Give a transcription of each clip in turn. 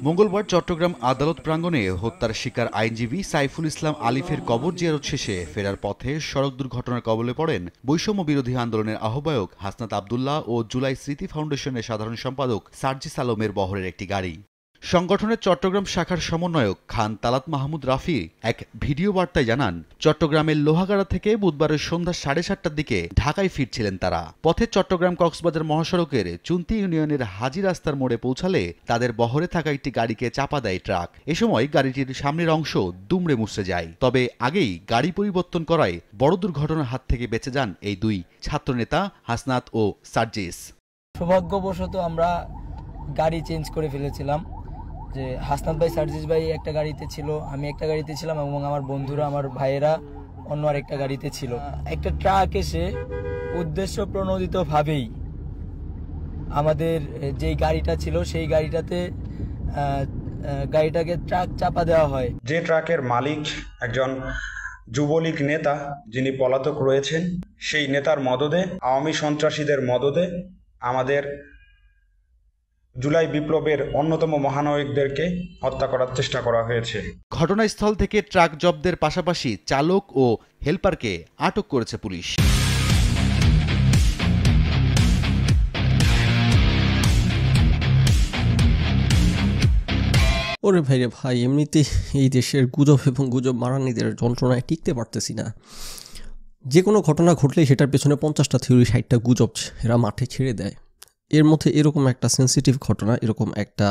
মঙ্গলবার চট্টগ্রাম আদালত প্রাঙ্গণে হত্যার শিকার আইনজীবী সাইফুল ইসলাম আলিফের কবর জিয়ারত শেষে ফেরার পথে সড়ক দুর্ঘটনার কবলে পড়েন বৈষম্য বিরোধী আন্দোলনের আহ্বায়ক হাসনাত আবদুল্লাহ ও জুলাই স্মৃতি ফাউন্ডেশনের সাধারণ সম্পাদক সার্জিস আলমের বহরের একটি গাড়ি। সংগঠনের চট্টগ্রাম শাখার সমন্বয়ক খান তালাত মাহমুদ রাফি এক ভিডিও বার্তায় জানান, চট্টগ্রামের লোহাগাড়া থেকে বুধবারের সন্ধ্যা 7:30টার দিকে ঢাকায় ফিরছিলেন তারা। পথে চট্টগ্রাম কক্সবাজার মহাসড়কের চুন্তি ইউনিয়নের হাজি রাস্তার মোড়ে পৌঁছালে তাদের বহরে থাকা একটি গাড়িকে চাপা দেয় ট্রাক। এ সময় গাড়িটির সামনের অংশ দুমড়ে মুচড়ে যায়। তবে আগেই গাড়ি পরিবর্তন করায় বড় দুর্ঘটনার হাত থেকে বেঁচে যান এই দুই ছাত্রনেতা হাসনাত ও সার্জিস। সৌভাগ্যবশত আমরা গাড়ি চেঞ্জ করে ফেলেছিলাম। যে হাসনাত ভাই সার্জিস ভাই একটা গাড়িতে ছিল, আমি একটা গাড়িতে ছিলাম এবং আমার বন্ধুরা আমার ভাইয়েরা অন্য আরেকটা গাড়িতে ছিল। একটা ট্রাক এসে উদ্দেশ্য প্রণোদিতভাবেই আমাদের যেই গাড়িটা ছিল সেই গাড়িটাকে ট্রাক চাপা দেওয়া হয়। যে ট্রাকের মালিক একজন যুবলীগ নেতা যিনি পলাতক রয়েছেন, সেই নেতার মদদে, আওয়ামী সন্ত্রাসীদের মদদে আমাদের জুলাই বিপ্লবের অন্যতম মহানায়কদেরকে হত্যা করার চেষ্টা করা হয়েছে। ঘটনাস্থল থেকে ট্রাক জব্দের পাশাপাশি চালক ও হেলপারকে আটক করেছে পুলিশ। ওরে ভাই রে ভাই, এমনিতে এই দেশের গুজব এবং গুজব মারানিদের যন্ত্রণায় টিকতে পারতেছি না। যে কোনো ঘটনা ঘটলেই সেটার পেছনে 50টা থিওরি 60টা গুজব এরা মাঠে ছেড়ে দেয়। এর মধ্যে এরকম একটা সেন্সিটিভ ঘটনা, এরকম একটা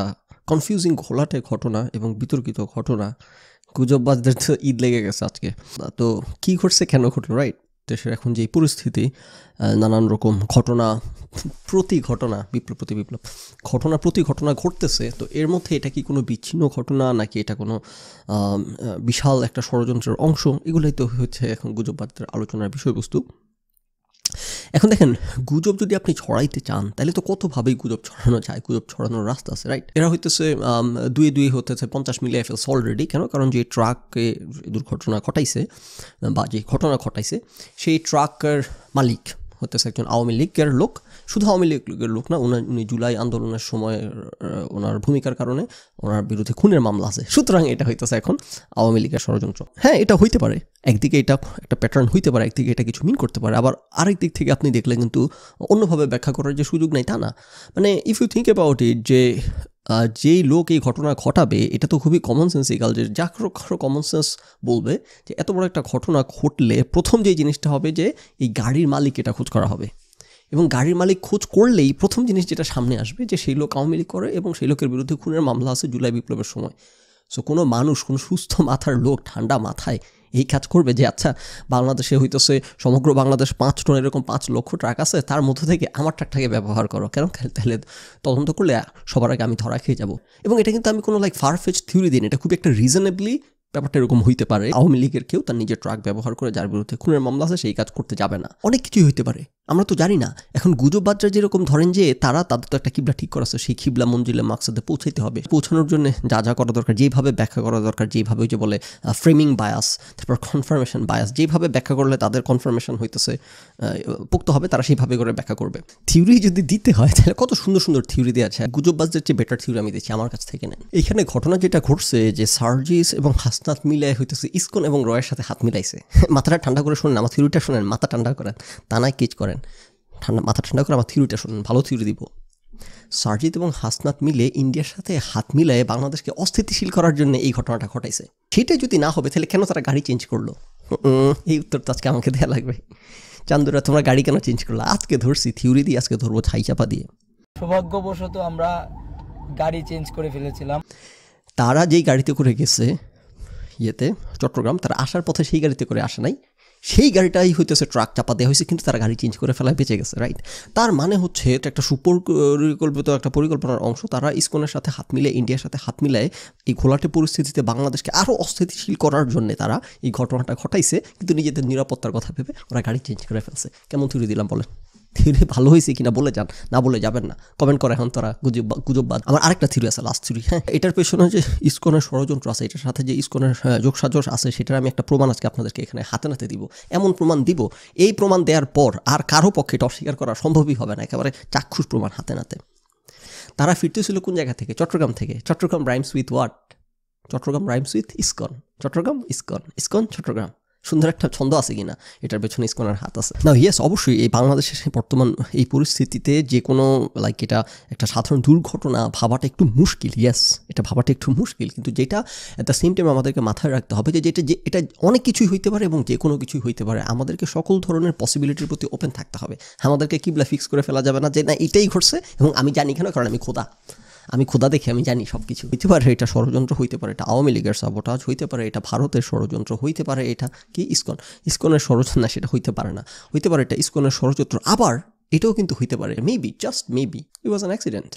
কনফিউজিং ঘোলাটে ঘটনা এবং বিতর্কিত ঘটনা, গুজববাজদের তো ঈদ লেগে গেছে আজকে। তো কী ঘটছে, কেন ঘটলো, রাইট? দেশের এখন যে পরিস্থিতি, নানান রকম ঘটনা প্রতি ঘটনা, বিপ্লব প্রতি বিপ্লব, ঘটনা প্রতি ঘটনা ঘটতেছে। তো এর মধ্যে এটা কি কোনো বিচ্ছিন্ন ঘটনা নাকি এটা কোনো বিশাল একটা ষড়যন্ত্রের অংশ? এগুলোই তো হচ্ছে এখন গুজববাজদের আলোচনার বিষয়বস্তু। এখন দেখেন, গুজব যদি আপনি ছড়াইতে চান তাহলে তো কতভাবেই গুজব ছড়ানো যায়, গুজব ছড়ানোর রাস্তা আছে, রাইট? এরা হইতেছে দুই হতেছে 50 মিলিয়ে ফেলছে অলরেডি। কেন? কারণ যে ট্রাকে দুর্ঘটনা ঘটাইছে বা যে ঘটনা ঘটাইছে সেই ট্রাকের মালিক হতেছে একজন আওয়ামী লীগের লোক। শুধু আওয়ামী লীগের লোক না, উনি জুলাই আন্দোলনের সময় ওনার ভূমিকার কারণে ওনার বিরুদ্ধে খুনের মামলা আছে। সুতরাং এটা হইতেছে এখন আওয়ামী লীগের ষড়যন্ত্র। হ্যাঁ, এটা হইতে পারে, একদিকে এটা একটা প্যাটার্ন হইতে পারে, একদিকে এটা কিছু মিন করতে পারে, আবার আরেক দিক থেকে আপনি দেখলে কিন্তু অন্যভাবে ব্যাখ্যা করার যে সুযোগ নাই তা না। মানে if you think about it, যে যেই লোক এই ঘটনা ঘটাবে এটা তো খুবই কমন সেন্সিক্যাল, যে যা কারো কমন সেন্স বলবে যে এত বড় একটা ঘটনা ঘটলে প্রথম যেই জিনিসটা হবে যে এই গাড়ির মালিক এটা খোঁজ করা হবে, এবং গাড়ির মালিক খোঁজ করলেই প্রথম জিনিস যেটা সামনে আসবে যে সেই লোক আওয়ামী লীগ করে এবং সেই লোকের বিরুদ্ধে খুনের মামলা আছে জুলাই বিপ্লবের সময়। সো কোনো মানুষ, কোনো সুস্থ মাথার লোক ঠান্ডা মাথায় এই কাজ করবে যে আচ্ছা বাংলাদেশে হইতেছে সমগ্র বাংলাদেশ 5 টন এরকম 5 লক্ষ ট্রাক আছে, তার মধ্যে থেকে আমার ট্রাকটাকে ব্যবহার করো, কেন? তাহলে তদন্ত করলে সবার আগে আমি ধরা খেয়ে যাবো। এবং এটা কিন্তু আমি কোনো ফারফেচ থিওরি দিই না, এটা খুব একটা রিজনেবলি ব্যাপারটা এরকম হইতে পারে। আওয়ামী লীগের কেউ তার নিজের ট্রাক ব্যবহার করে যার বিরুদ্ধে খুনের মামলা আছে সেই কাজ করতে যাবে না। অনেক কিছুই হইতে পারে, আমরা তো জানি না। এখন গুজববাজরা যেরকম ধরেন যে তাদের তো একটা কিবলা ঠিক করা আছে, সেই কিবলা মঞ্জিলে মাকসাদে পৌঁছাইতে হবে, পৌঁছানোর জন্য যা যা করা দরকার, যেভাবে ব্যাখ্যা করা দরকার, যেভাবে ওই যে বলে ফ্রেমিং বায়াস, তারপর কনফার্মেশন বায়াস, যেভাবে ব্যাখ্যা করলে তাদের কনফার্মেশন হইতেছে পোক্ত হবে, তারা সেইভাবে করে ব্যাখ্যা করবে। থিওরি যদি দিতে হয় তাহলে কত সুন্দর সুন্দর থিওরি দেওয়া আছে। গুজববাজদের চেয়ে বেটার থিওরি আমি দিচ্ছি, আমার কাছ থেকে নেন। এখানে ঘটনা যেটা ঘটছে যে সার্জিস এবং হাসনাত মিলে হইতেছে ইসকন এবং রয়ের সাথে হাত মিলাইছে। মাথাটা ঠান্ডা করে শোনেন, আমার থিওরিটা শোনেন, মাথা ঠান্ডা করেন, তা নয় কিচ করেন, মাথা ঠান্ডা করে আমার থিওরিটা শোনেন, ভালো থিওরি দিব। সার্জিত এবং হাসনাত মিলে ইন্ডিয়ার সাথে হাত মিলায়ে বাংলাদেশকে অস্থিতিশীল করার জন্য এই ঘটনাটা ঘটাইছে। সেটাই যদি না হবে তাহলে কেন তারা গাড়ি চেঞ্জ করলো? এই উত্তর তো আজকে আমাকে দেওয়া লাগবে। চান্দুরা, তোমরা গাড়ি কেন চেঞ্জ করলো? আজকে ধরছি থিওরি দিয়ে, আজকে ধরবো ছাই চাপা দিয়ে। সৌভাগ্যবশত আমরা গাড়ি চেঞ্জ করে ফেলেছিলাম। তারা যেই গাড়িতে করে গেছে চট্টগ্রাম, তারা আসার পথে সেই গাড়িতে করে আসে নাই, সেই গাড়িটাই হইতেছে ট্রাক চাপা দেওয়া হয়েছে, কিন্তু তারা গাড়ি চেঞ্জ করে ফেলায় বেঁচে গেছে, রাইট? তার মানে হচ্ছে এটা একটা সুপরিকল্পিত একটা পরিকল্পনার অংশ। তারা ইসকনের সাথে হাত মিলে, ইন্ডিয়ার সাথে হাত মিলায় এই ঘোলাটে পরিস্থিতিতে বাংলাদেশকে আরও অস্থিতিশীল করার জন্য তারা এই ঘটনাটা ঘটাইছে, কিন্তু নিজেদের নিরাপত্তার কথা ভেবে ওরা গাড়ি চেঞ্জ করে ফেলছে। কেমন থিওরি দিলাম বলেন? থিওরি ভালো হয়েছে কিনা বলে যান, না বলে যাবেন না, কমেন্ট করে। এখন তারা গুজববাদ। আমার আরেকটা থিওরি আছে, লাস্ট থিওরি। হ্যাঁ, এটার পেছনে যে ইসকনের ষড়যন্ত্র আছে, এটার সাথে যে ইসকনের যোগসাজশ আছে, সেটার আমি একটা প্রমাণ আজকে আপনাদেরকে এখানে হাতে নাতে দিব। এমন প্রমাণ দিব, এই প্রমাণ দেওয়ার পর আর কারো পক্ষে এটা অস্বীকার করা সম্ভবই হবে না, একেবারে চাক্ষুষ প্রমাণ হাতে নাতে। তারা ফিরতেছিল কোন জায়গা থেকে? চট্টগ্রাম থেকে। Chattogram rhymes with what? Chattogram rhymes with ISKCON. Chattogram ISKCON, ISKCON Chattogram. সুন্দর একটা ছন্দ আছে কিনা, এটার পেছনে ইসকনের হাত আছে না? ইয়েস, অবশ্যই এই বাংলাদেশের বর্তমান এই পরিস্থিতিতে যে কোনো লাইক এটা একটা সাধারণ দুর্ঘটনা ভাবাটা একটু মুশকিল। ইয়েস, এটা ভাবাটা একটু মুশকিল, কিন্তু যেটা অ্যাট দ্য সেম টাইম আমাদেরকে মাথায় রাখতে হবে যে এটা অনেক কিছুই হইতে পারে এবং যে কোনো কিছুই হইতে পারে। আমাদেরকে সকল ধরনের পসিবিলিটির প্রতি ওপেন থাকতে হবে। আমাদেরকে কিবলা ফিক্স করে ফেলা যাবে না যে না এটাই ঘটছে এবং আমি জানি কেন, কারণ আমি খোদা দেখে আমি জানি সব কিছু। হইতে পারে এটা ষড়যন্ত্র, হইতে পারে এটা আওয়ামী লীগের সাবোটাজ, হইতে পারে এটা ভারতের ষড়যন্ত্র, হইতে পারে এটা কি ইসকনের ষড়যন্ত্র, না সেটা হইতে পারে না, হইতে পারে এটা ইসকনের ষড়যন্ত্র। আবার এটাও কিন্তু হইতে পারে maybe, just maybe, it was an accident.